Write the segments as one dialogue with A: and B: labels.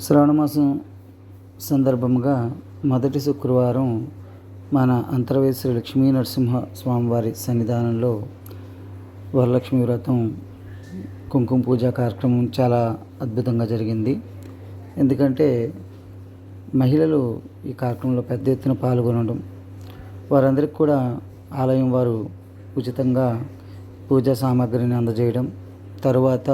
A: శ్రావణమాసం సందర్భంగా మొదటి శుక్రవారం మన అంతర్వేది శ్రీ లక్ష్మీ నరసింహ స్వామివారి సన్నిధానంలో వరలక్ష్మి వ్రతం కుంకుమ పూజ కార్యక్రమం చాలా అద్భుతంగా జరిగింది. ఎందుకంటే మహిళలు ఈ కార్యక్రమంలో పెద్ద ఎత్తున పాల్గొనడం, వారందరికీ కూడా ఆలయం వారు ఉచితంగా పూజా సామాగ్రిని అందజేయడం, తరువాత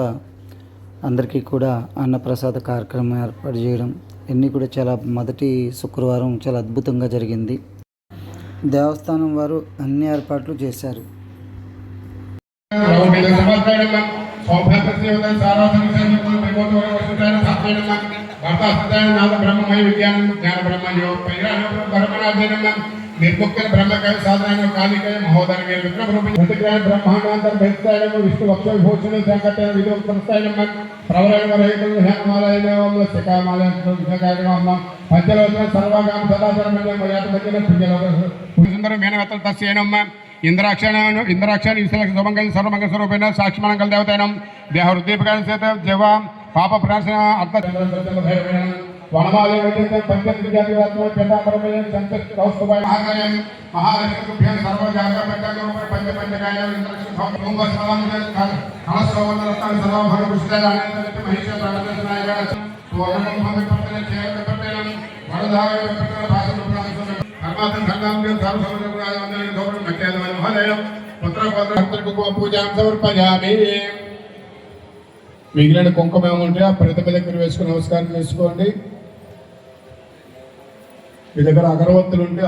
A: అందరికీ కూడా అన్నప్రసాద కార్యక్రమం ఏర్పాటు చేయడం, ఇవన్నీ కూడా చాలా మొదటి శుక్రవారం చాలా అద్భుతంగా జరిగింది. దేవస్థానం వారు అన్ని ఏర్పాట్లు చేశారు.
B: निर्मुक्तन ब्रह्मकाय साधनाय कालिकाय महोदर के विक्रम रूप प्रतिग्रह ब्रह्मांडांतर भेदताय विष्णु वक्षो भूषण संकटय विदो प्रस्थाय नमः प्रवरण वरहित ध्यानमालाय नमः सिकामालाय सुखकाय नमः पंचलोचन सर्वगाम सदाचर मध्य मयात मध्य पुण्यलोक सुंदर मेनवतल तस्य नमः इंद्राक्षण विश्वलक्ष्मी सुमंगल सर्वमंगल स्वरूपेण साक्षिमंगल देवताय नमः देहवृद्धिपकाय सेत जवा पाप प्रार्थना अर्थ भैरवेण वनमाले वैद्य पंचत्रिजातिवात्मा पेटापरमय संतत कौस्तुभाय महाकायं महालक्ष्मीभ्यं सर्वजातः पंचकर्म पंचपंचकाय इंद्रक्षण ओम सर्वं कलश्रवण रत्न सर्वभर पुष्टाय आनंद महिष प्राणनाय सुवर्णं भवत्पत्रे चेतपत्रेण वरदाय पत्रे भाषण प्राणसं कर्मातं संगम सर्वसर्वराय वंदने गौरव नक्यादवाय महालय पुत्र पूजां समर्पयामि. మిగిలిన కుంకుమ ఏమంటే ఆ ప్రతిమ దగ్గర వేసుకుని నమస్కారం చేసుకోండి. మీ దగ్గర అగరవత్తులు ఉంటే